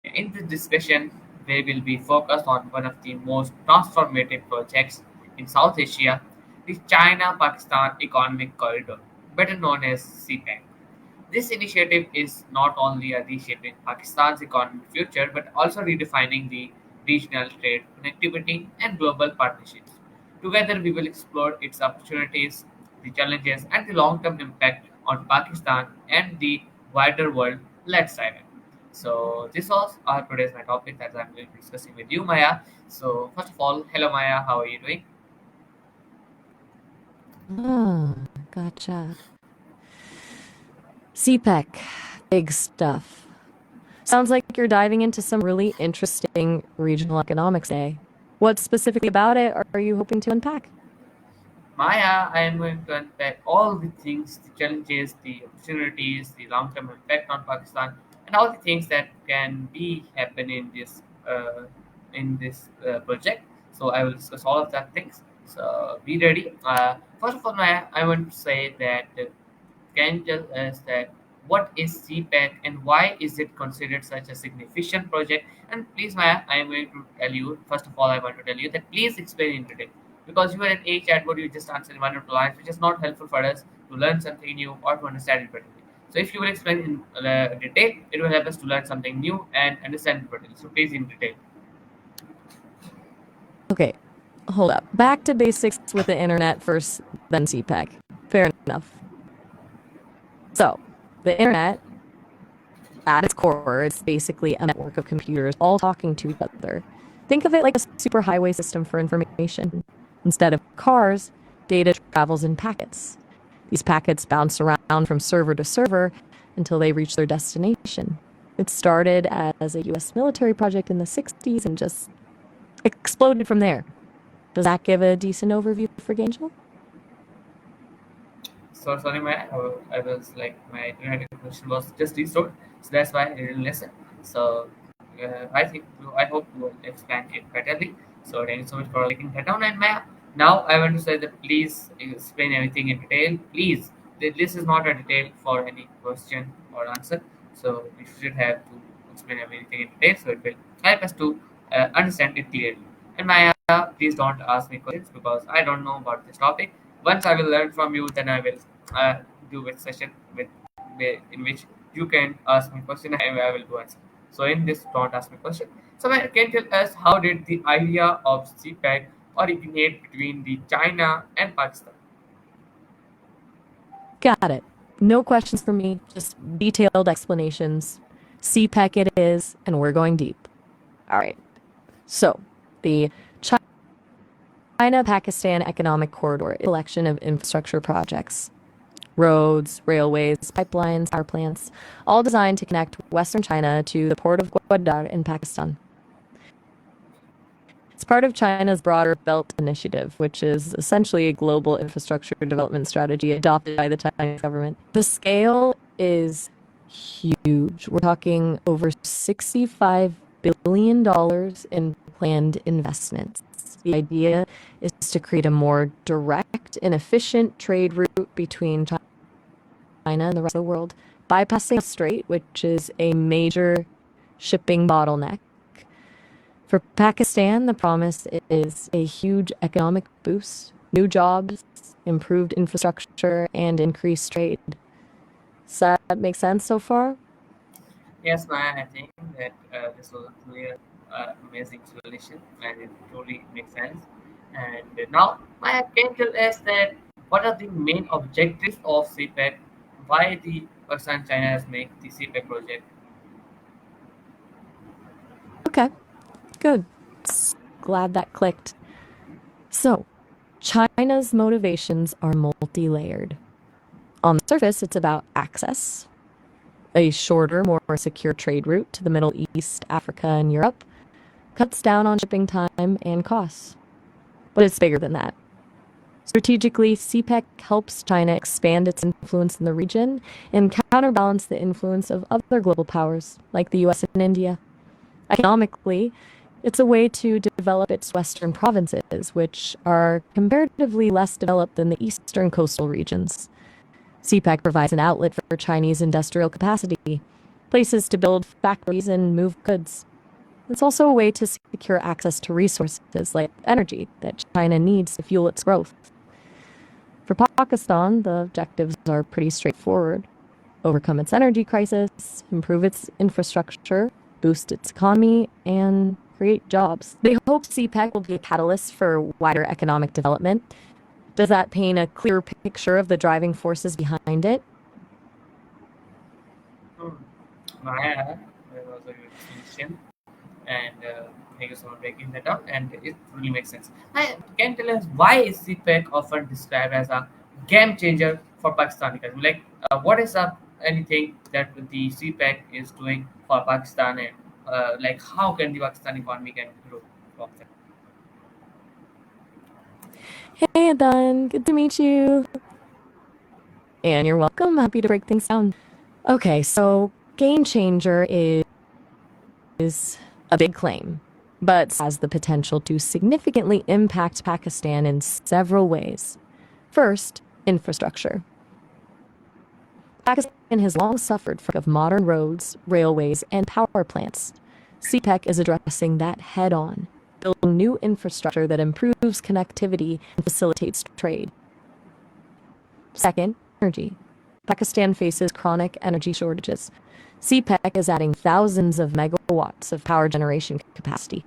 In this discussion, we will be focused on one of the most transformative projects in South Asia, the China Pakistan Economic Corridor, better known as CPEC. This initiative is not only a reshaping Pakistan's economic future but also redefining the regional trade, connectivity, and global partnerships. Together, we will explore its opportunities, the challenges, and the long term impact on Pakistan and the wider world. Let's dive in. So, this was our today's my topic that I'm going to be discussing with you, Maya. So, first of all, hello, Maya. How are you doing? Ah, gotcha. CPEC, big stuff. Sounds like you're diving into some really interesting regional economics today. What specifically about it are you hoping to unpack? Maya, I am going to unpack all the things, the challenges, the opportunities, the long-term impact on Pakistan, and all the things that can be happen in this project. So I will discuss all of that things. So be ready. First of all, Maya, I want to say that can you tell us that what is CPEC and why is it considered such a significant project? And please, Maya, I am going to tell you, first of all, I want to tell you that please explain in detail. Because you are an A chat, what you just answered in one or two lines, which is not helpful for us to learn something new or to understand it better. So if you will explain in detail, it will help us to learn something new and understand it better. So please in detail. Okay, hold up. Back to basics with the internet first, then CPEC. Fair enough. So, the internet, at its core, it's basically a network of computers all talking to each other. Think of it like a superhighway system for information. Instead of cars, data travels in packets. These packets bounce around from server to server until they reach their destination. It started as a US military project in the 60s and just exploded from there. Does that give a decent overview for Gangel? So sorry, I was like my internet connection was just restored, so that's why I didn't listen. So I hope you will explain it betterly. So thank you so much for taking that down. And now I want to say that please explain everything in detail. Please, this is not a detail for any question or answer. So we should have to explain everything in detail, so it will help us to understand it clearly. And please don't ask me questions because I don't know about this topic. Once I will learn from you, then I will uh, do a session in which you can ask me question and I will do answer. So in this, don't ask me question. So can you tell us how did the idea of CPEC originate between the China and Pakistan? Got it. No questions from me, just detailed explanations. CPEC it is, and we're going deep. All right. So, the China Pakistan Economic Corridor is a collection of infrastructure projects roads, railways, pipelines, power plants, all designed to connect Western China to the port of Gwadar in Pakistan. It's part of China's broader Belt Initiative, which is essentially a global infrastructure development strategy adopted by the Chinese government. The scale is huge. We're talking over $65 billion in planned investments. The idea is to create a more direct and efficient trade route between China and the rest of the world, bypassing a strait, which is a major shipping bottleneck. For Pakistan, the promise is a huge economic boost, new jobs, improved infrastructure, and increased trade. Does that make sense so far? Yes, I think that this was a clear, amazing solution, and it truly makes sense. And now, Maya, can you tell us that what are the main objectives of CPEC? Why the Pakistan China has made the CPEC project? Okay, good. Glad that clicked. So, China's motivations are multi layered. On the surface, it's about access, a shorter, more secure trade route to the Middle East, Africa, and Europe, cuts down on shipping time and costs. But it's bigger than that. Strategically, CPEC helps China expand its influence in the region and counterbalance the influence of other global powers like the US and India. Economically, it's a way to develop its western provinces, which are comparatively less developed than the eastern coastal regions. CPEC provides an outlet for Chinese industrial capacity. places to build factories and move goods. It's also a way to secure access to resources like energy that China needs to fuel its growth. For Pakistan, the objectives are pretty straightforward: overcome its energy crisis, improve its infrastructure, boost its economy, and create jobs. They hope CPEC will be a catalyst for wider economic development. Does that paint a clear picture of the driving forces behind it? Hmm. Maya, that was a good explanation, and thank you so much for breaking that out. And it really makes sense. I can tell us why is CPEC often described as a game changer for Pakistani country? Like, what is anything that the CPEC is doing for Pakistan, and like how can the Pakistani economy can grow from that? Hey, Adan, good to meet you. And you're welcome. Happy to break things down. Okay, so game changer is a big claim, but has the potential to significantly impact Pakistan in several ways. First, infrastructure. Pakistan has long suffered from modern roads, railways, and power plants. CPEC is addressing that head on, building new infrastructure that improves connectivity and facilitates trade. Second, energy. Pakistan faces chronic energy shortages. CPEC is adding thousands of megawatts of power generation capacity,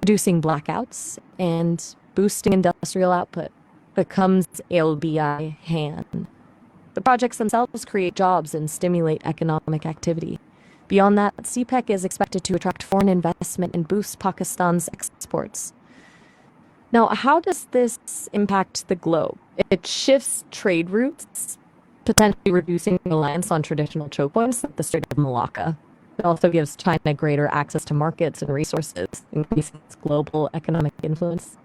reducing blackouts and boosting industrial output. Becomes LBI hand. The projects themselves create jobs and stimulate economic activity. Beyond that, CPEC is expected to attract foreign investment and boost Pakistan's exports. Now, how does this impact the globe? It shifts trade routes, potentially reducing reliance on traditional choke points like the Strait of Malacca. It also gives China greater access to markets and resources, increasing its global economic influence.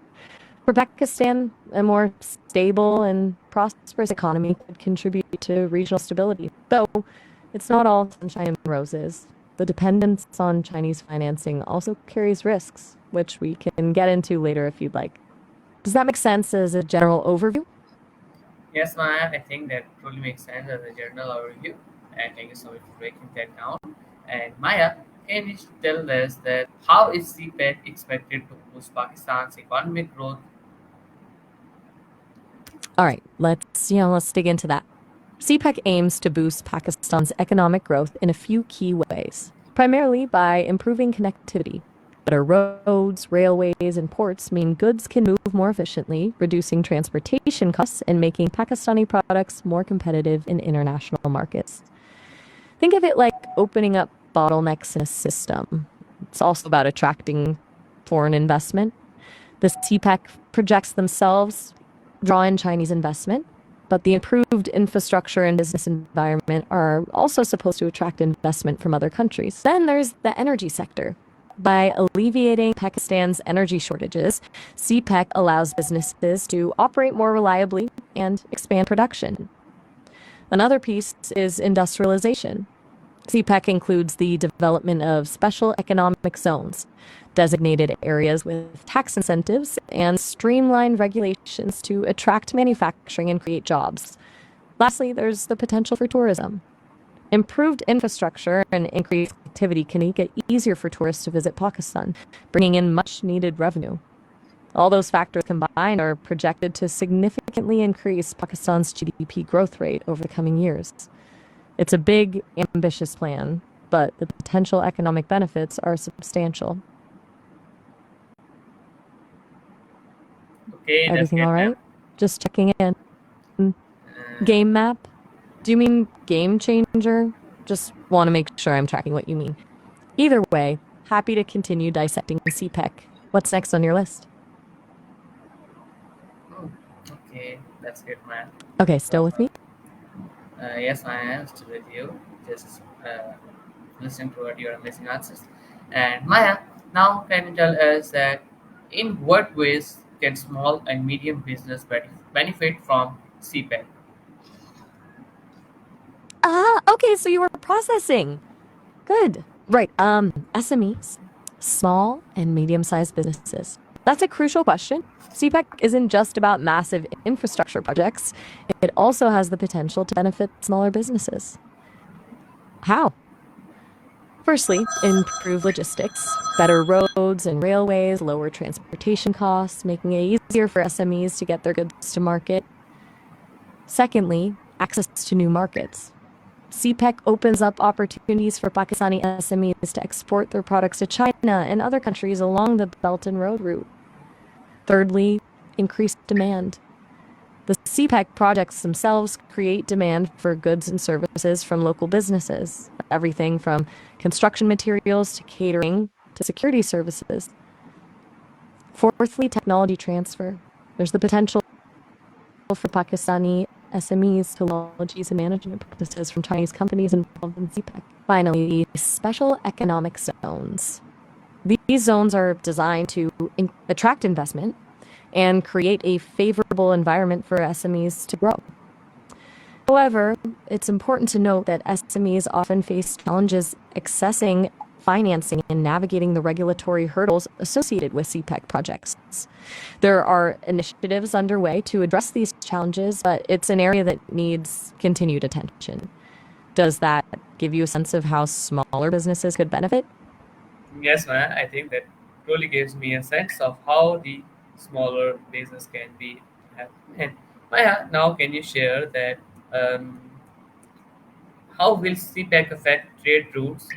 For Pakistan, a more stable and prosperous economy could contribute to regional stability, though it's not all sunshine and roses. The dependence on Chinese financing also carries risks, which we can get into later if you'd like. Does that make sense as a general overview? Yes, Maya, I think that truly makes sense as a general overview, and thank you so much for breaking that down. And Maya, can you tell us that how is CPEC expected to boost Pakistan's economic growth? All right, let's dig into that. CPEC aims to boost Pakistan's economic growth in a few key ways, primarily by improving connectivity. Better roads, railways, and ports mean goods can move more efficiently, reducing transportation costs and making Pakistani products more competitive in international markets. Think of it like opening up bottlenecks in a system. It's also about attracting foreign investment. The CPEC projects themselves draw in Chinese investment, but the improved infrastructure and business environment are also supposed to attract investment from other countries. Then there's the energy sector. By alleviating Pakistan's energy shortages, CPEC allows businesses to operate more reliably and expand production. Another piece is industrialization. CPEC includes the development of special economic zones, designated areas with tax incentives, and streamlined regulations to attract manufacturing and create jobs. Lastly, there's the potential for tourism. Improved infrastructure and increased activity can make it easier for tourists to visit Pakistan, bringing in much needed revenue. All those factors combined are projected to significantly increase Pakistan's GDP growth rate over the coming years. It's a big, ambitious plan, but the potential economic benefits are substantial. Okay, that's Everything great, all ma'am. right? Just checking in. Uh, Game map? Do you mean game changer? Just want to make sure I'm tracking what you mean. Either way, happy to continue dissecting CPEC. What's next on your list? oh, okay, that's great, ma'am. Okay, still with Uh, me? yes, I am still with you. Just listening to what your amazing answers. And Maya, now can you tell us that in what ways can small and medium business benefit from CPEC? Ah, okay, so you were processing. Good. Right. SMEs, small and medium-sized businesses. That's a crucial question. CPEC isn't just about massive infrastructure projects. It also has the potential to benefit smaller businesses. How? Firstly, improve logistics, better roads and railways, lower transportation costs, making it easier for SMEs to get their goods to market. Secondly, access to new markets. CPEC opens up opportunities for Pakistani SMEs to export their products to China and other countries along the Belt and Road route. Thirdly, increased demand. The CPEC projects themselves create demand for goods and services from local businesses, everything from construction materials to catering to security services. Fourthly, technology transfer. There's the potential for Pakistani SMEs to technologies and management practices from Chinese companies involved in CPEC. Finally, special economic zones. These zones are designed to attract investment and create a favorable environment for SMEs to grow. However, it's important to note that SMEs often face challenges accessing financing and navigating the regulatory hurdles associated with CPEC projects. There are initiatives underway to address these challenges, but it's an area that needs continued attention. Does that give you a sense of how smaller businesses could benefit? Yes, Maya, I think that truly gives me a sense of how the smaller business can be. And Maya, now can you share that um, how will CPEC affect trade routes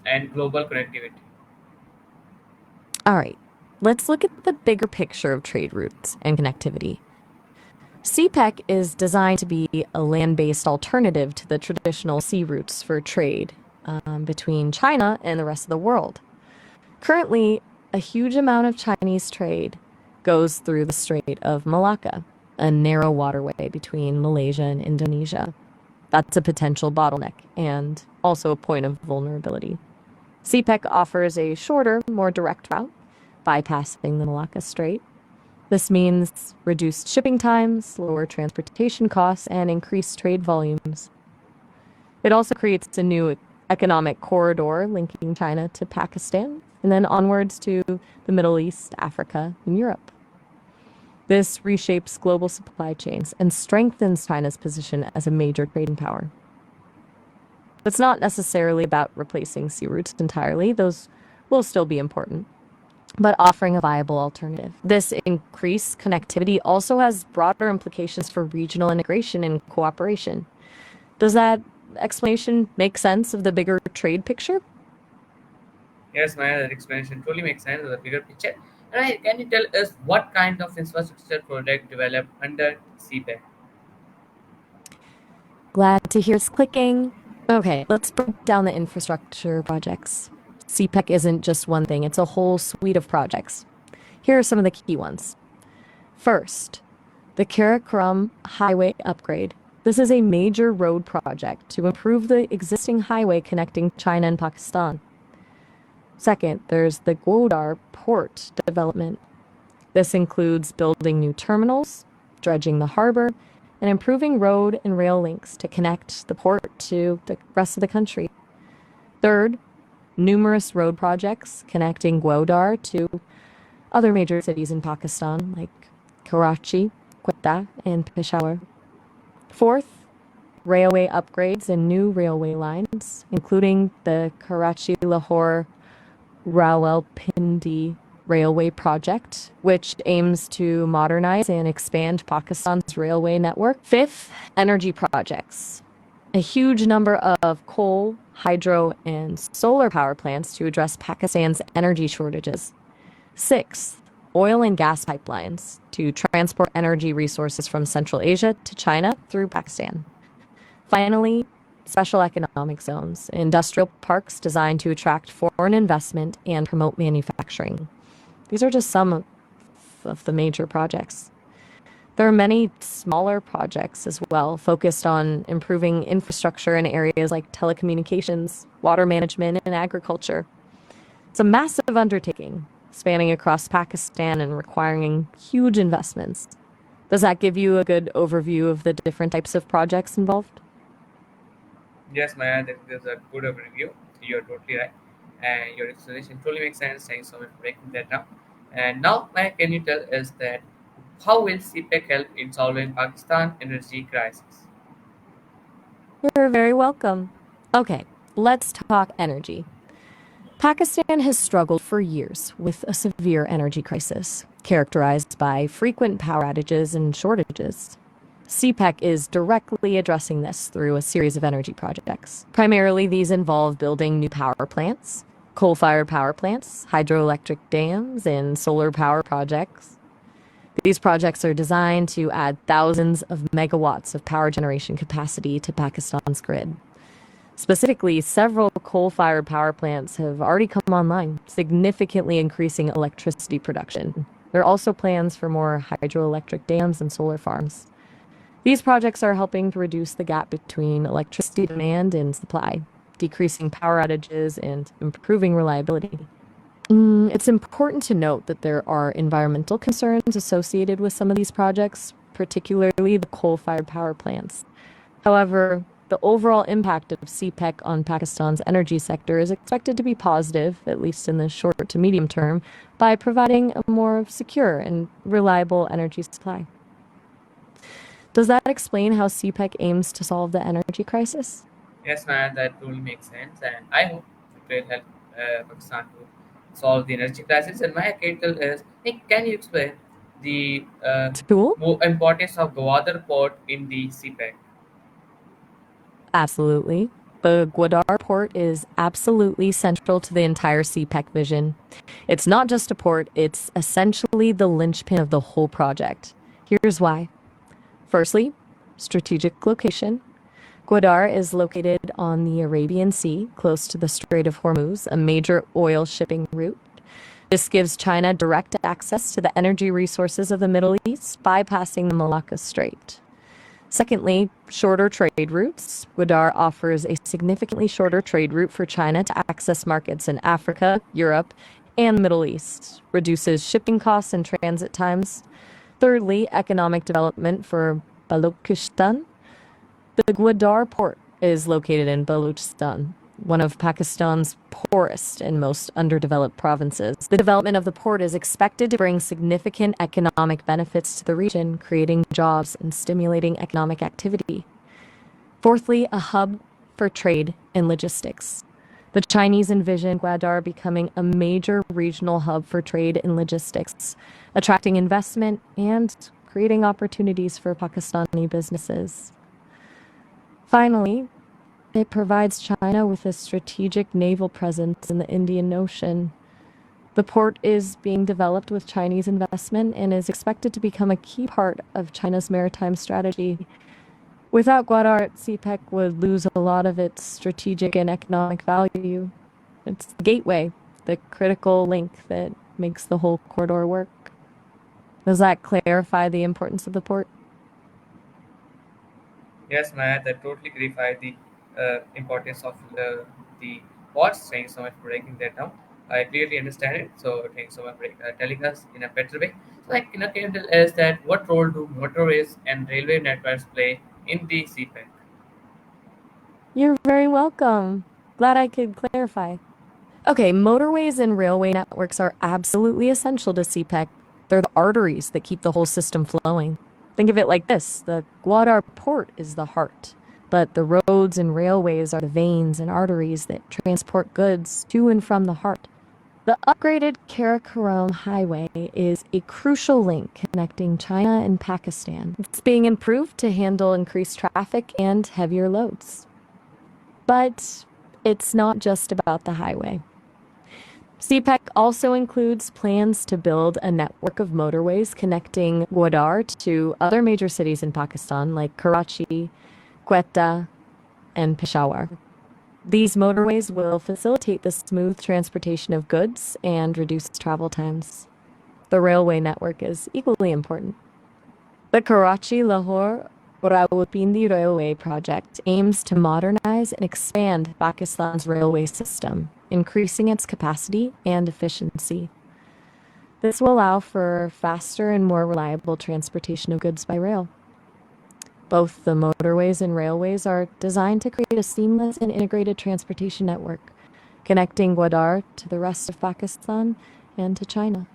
and global connectivity? All right, let's look at the bigger picture of trade routes and connectivity. CPEC is designed to be a land-based alternative to the traditional sea routes for trade between China and the rest of the world. Currently, a huge amount of Chinese trade goes through the Strait of Malacca, a narrow waterway between Malaysia and Indonesia. That's a potential bottleneck and also a point of vulnerability. CPEC offers a shorter, more direct route, bypassing the Malacca Strait. This means reduced shipping times, lower transportation costs, and increased trade volumes. It also creates a new economic corridor linking China to Pakistan and then onwards to the Middle East, Africa, and Europe. This reshapes global supply chains and strengthens China's position as a major trading power. It's not necessarily about replacing sea routes entirely, those will still be important, but offering a viable alternative. This increased connectivity also has broader implications for regional integration and cooperation. Does that explanation make sense of the bigger trade picture? Yes, Maya, that explanation truly makes sense of the bigger picture. And can you tell us what kind of infrastructure project developed under CPEC? Glad to hear it's clicking. Okay, let's break down the infrastructure projects. CPEC isn't just one thing, it's a whole suite of projects. Here are some of the key ones. First, the Karakoram Highway Upgrade. This is a major road project to improve the existing highway connecting China and Pakistan. Second, there's the Gwadar Port development. This includes building new terminals, dredging the harbor, and improving road and rail links to connect the port to the rest of the country. Third, numerous road projects connecting Gwadar to other major cities in Pakistan like Karachi, Quetta, and Peshawar. Fourth, railway upgrades and new railway lines, including the Karachi-Lahore Rawalpindi Railway Project, which aims to modernize and expand Pakistan's railway network. Fifth, energy projects. A huge number of coal, hydro, and solar power plants to address Pakistan's energy shortages. Sixth, oil and gas pipelines to transport energy resources from Central Asia to China through Pakistan. Finally, special economic zones, industrial parks designed to attract foreign investment and promote manufacturing. These are just some of the major projects. There are many smaller projects as well, focused on improving infrastructure in areas like telecommunications, water management, and agriculture. It's a massive undertaking, spanning across Pakistan and requiring huge investments. Does that give you a good overview of the different types of projects involved? Yes, Maya, that is a good overview. You're totally right. And your explanation truly makes sense. Thanks so much for breaking that down. And now, Maya, can you tell us that how will CPEC help in solving Pakistan energy crisis? You're very welcome. Okay, let's talk energy. Pakistan has struggled for years with a severe energy crisis, characterized by frequent power outages and shortages. CPEC is directly addressing this through a series of energy projects. Primarily, these involve building new power plants, coal-fired power plants, hydroelectric dams, and solar power projects. These projects are designed to add thousands of megawatts of power generation capacity to Pakistan's grid. Specifically, several coal-fired power plants have already come online, significantly increasing electricity production. There are also plans for more hydroelectric dams and solar farms. These projects are helping to reduce the gap between electricity demand and supply, decreasing power outages and improving reliability. It's important to note that there are environmental concerns associated with some of these projects, particularly the coal-fired power plants. However, the overall impact of CPEC on Pakistan's energy sector is expected to be positive, at least in the short to medium term, by providing a more secure and reliable energy supply. Does that explain how CPEC aims to solve the energy crisis? Yes, man, that totally makes sense, and I hope it will help Pakistan to solve the energy crisis. And my critical is, hey, can you explain the Tool? importance of Gwadar Port in the CPEC? Absolutely. The Gwadar Port is absolutely central to the entire CPEC vision. It's not just a port, it's essentially the linchpin of the whole project. Here's why. Firstly, strategic location. Gwadar is located on the Arabian Sea, close to the Strait of Hormuz, a major oil shipping route. This gives China direct access to the energy resources of the Middle East, bypassing the Malacca Strait. Secondly, shorter trade routes. Gwadar offers a significantly shorter trade route for China to access markets in Africa, Europe, and the Middle East, reduces shipping costs and transit times. Thirdly, economic development for Balochistan. The Gwadar Port is located in Balochistan, one of Pakistan's poorest and most underdeveloped provinces. The development of the port is expected to bring significant economic benefits to the region, creating jobs and stimulating economic activity. Fourthly, a hub for trade and logistics. The Chinese envision Gwadar becoming a major regional hub for trade and logistics, attracting investment and creating opportunities for Pakistani businesses. Finally, it provides China with a strategic naval presence in the Indian Ocean. The port is being developed with Chinese investment and is expected to become a key part of China's maritime strategy. Without Gwadar, CPEC would lose a lot of its strategic and economic value. It's the gateway, the critical link that makes the whole corridor work. Does that clarify the importance of the port? Yes, man, that totally clarified the importance of the ports. Thank you so much for breaking that down. I clearly understand it. So thank you so much for telling us in a better way. So, like, can you tell us that what role do motorways and railway networks play in the CPEC? You're very welcome. Glad I could clarify. Okay, motorways and railway networks are absolutely essential to CPEC. They're the arteries that keep the whole system flowing. Think of it like this: the Gwadar Port is the heart, but the roads and railways are the veins and arteries that transport goods to and from the heart. The upgraded Karakoram Highway is a crucial link connecting China and Pakistan. It's being improved to handle increased traffic and heavier loads. But it's not just about the highway. CPEC also includes plans to build a network of motorways connecting Gwadar to other major cities in Pakistan like Karachi, Quetta, and Peshawar. These motorways will facilitate the smooth transportation of goods and reduce travel times. The railway network is equally important. The Karachi-Lahore Rawalpindi Railway project aims to modernize and expand Pakistan's railway system, increasing its capacity and efficiency. This will allow for faster and more reliable transportation of goods by rail. Both the motorways and railways are designed to create a seamless and integrated transportation network, connecting Gwadar to the rest of Pakistan and to China.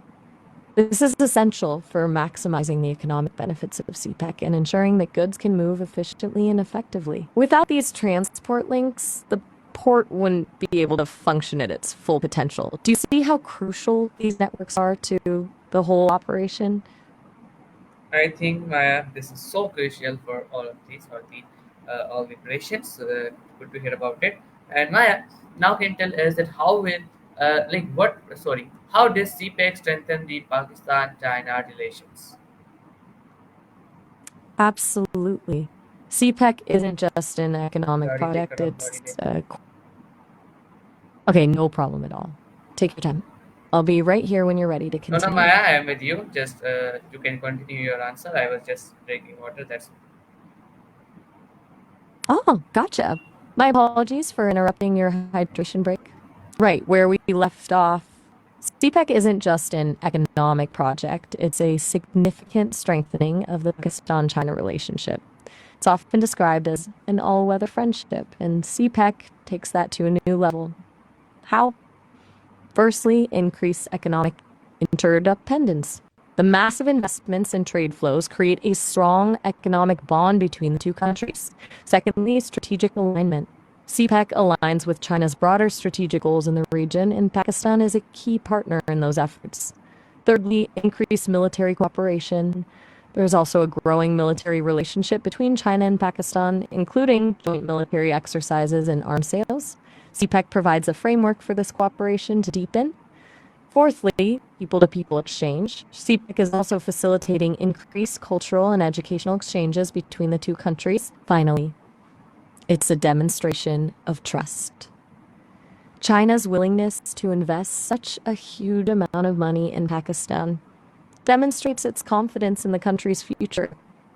This is essential for maximizing the economic benefits of CPEC and ensuring that goods can move efficiently and effectively. Without these transport links, the port wouldn't be able to function at its full potential. Do you see how crucial these networks are to the whole operation? I think Maya, this is so crucial for all of these, all the operations. Good to hear about it. And Maya, now can tell us that how will, like what? Sorry, how does CPEC strengthen the Pakistan-China relations? Absolutely. CPEC isn't just an economic Sorry, take project, it off, it's sorry, take it. a... Okay, no problem at all. Take your time. I'll be right here when you're ready to No, no, continue. Maya, I am with you. Just you can continue your answer. I was just drinking water. That's Oh, gotcha. My apologies for interrupting your hydration break. Right, where we left off, CPEC isn't just an economic project, it's a significant strengthening of the Pakistan China relationship. It's often described as an all weather friendship, and CPEC takes that to a new level. How? Firstly, increase economic interdependence. The massive investments and trade flows create a strong economic bond between the two countries. Secondly, strategic alignment. CPEC aligns with China's broader strategic goals in the region, and Pakistan is a key partner in those efforts. Thirdly, increased military cooperation. There's also a growing military relationship between China and Pakistan, including joint military exercises and arms sales. CPEC provides a framework for this cooperation to deepen. Fourthly, people-to-people exchange. CPEC is also facilitating increased cultural and educational exchanges between the two countries. Finally, it's a demonstration of trust. China's willingness to invest such a huge amount of money in Pakistan demonstrates its confidence in the country's future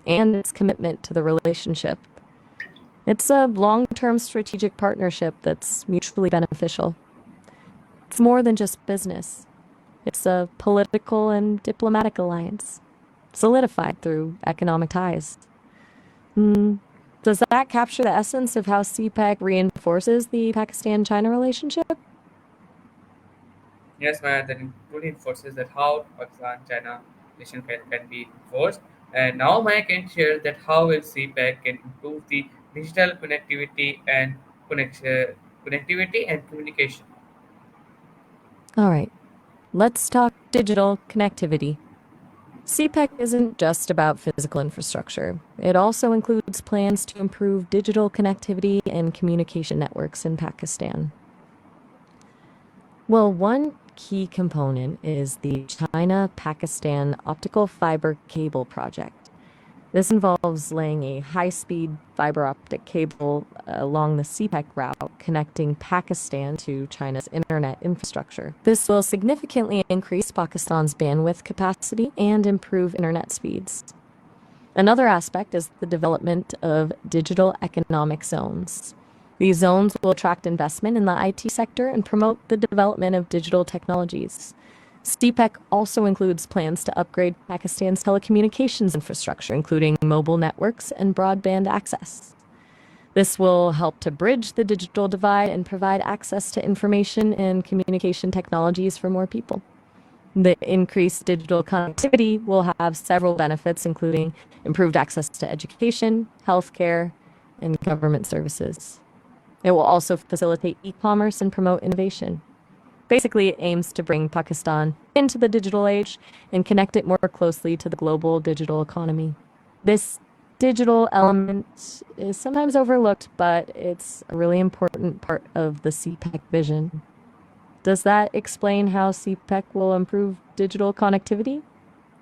and its commitment to the relationship. It's a long-term strategic partnership that's mutually beneficial. It's more than just business. It's a political and diplomatic alliance, solidified through economic ties. Does that capture the essence of how CPEC reinforces the Pakistan-China relationship? yes, Maya. That truly enforces that how Pakistan-China relation can be enforced. And now Maya can share that how will CPEC can improve the digital connection, connectivity and communication. All right, let's talk digital connectivity. CPEC isn't just about physical infrastructure. It also includes plans to improve digital connectivity and communication networks in Pakistan. Well, one key component is the China-Pakistan optical fiber cable project. This involves laying a high-speed fiber optic cable along the CPEC route connecting Pakistan to China's internet infrastructure. This will significantly increase Pakistan's bandwidth capacity and improve internet speeds. Another aspect is the development of digital economic zones. These zones will attract investment in the IT sector and promote the development of digital technologies. CPEC also includes plans to upgrade Pakistan's telecommunications infrastructure, including mobile networks and broadband access. This will help to bridge the digital divide and provide access to information and communication technologies for more people. The increased digital connectivity will have several benefits, including improved access to education, healthcare, and government services. It will also facilitate e-commerce and promote innovation. Basically, it aims to bring Pakistan into the digital age and connect it more closely to the global digital economy. This digital element is sometimes overlooked, but it's a really important part of the CPEC vision. Does that explain how CPEC will improve digital connectivity?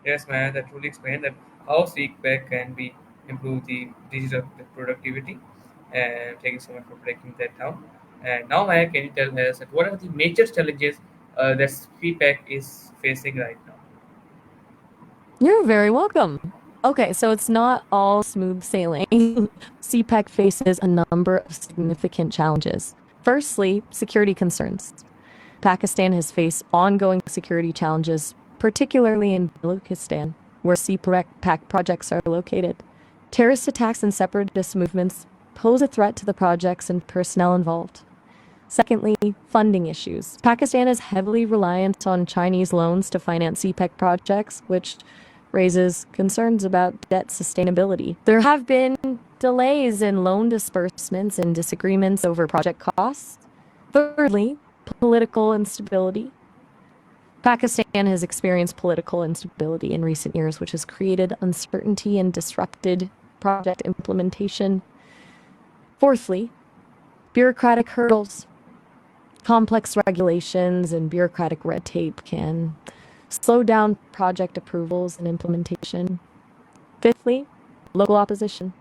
Yes, Maya. That truly explains that how CPEC can be improve the digital productivity. And thank you so much for breaking that down. And now, Maya, can you tell us that what are the major challenges that CPEC is facing right now? You're very welcome. Okay, so it's not all smooth sailing. CPEC faces a number of significant challenges. Firstly, security concerns. Pakistan has faced ongoing security challenges, particularly in Balochistan, where CPEC projects are located. Terrorist attacks and separatist movements pose a threat to the projects and personnel involved. Secondly, funding issues. Pakistan is heavily reliant on Chinese loans to finance CPEC projects, which raises concerns about debt sustainability. There have been delays in loan disbursements and disagreements over project costs. Thirdly, political instability. Pakistan has experienced political instability in recent years, which has created uncertainty and disrupted project implementation. Fourthly, bureaucratic hurdles. Complex regulations and bureaucratic red tape can slow down project approvals and implementation. Fifthly, local opposition.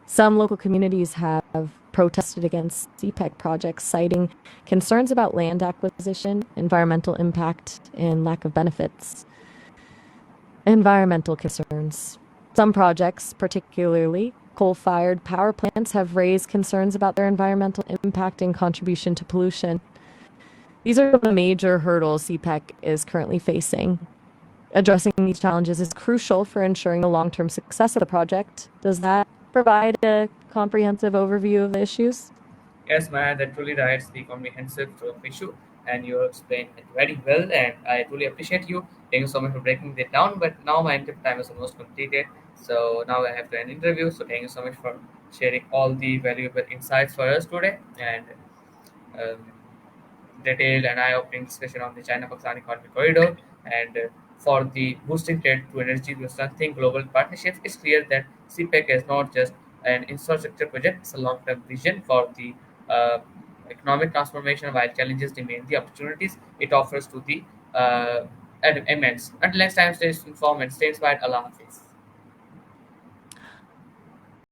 Some local communities have protested against CPEC projects, citing concerns about land acquisition, environmental impact, and lack of benefits. Environmental concerns. Some projects, particularly coal-fired power plants, have raised concerns about their environmental impact and contribution to pollution. These are the major hurdles CPEC is currently facing. Addressing these challenges is crucial for ensuring the long-term success of the project. Does that provide a comprehensive overview of the issues? Yes, man, that truly writes the comprehensive issue, and you explained it very well, and I truly appreciate you. Thank you so much for breaking that down. But now my interview time is almost completed, so now I have to end interview. So thank you so much for sharing all the valuable insights for us today, and um, detailed and eye-opening discussion on the China-Pakistan economic corridor and for the boosting trade to energy to strengthening global partnerships. It's clear that CPEC is not just an infrastructure project; it's a long-term vision for the uh, economic transformation. While challenges remain, the opportunities it offers to the immense. Until next time, stay informed and stay inspired. Allah Hafiz.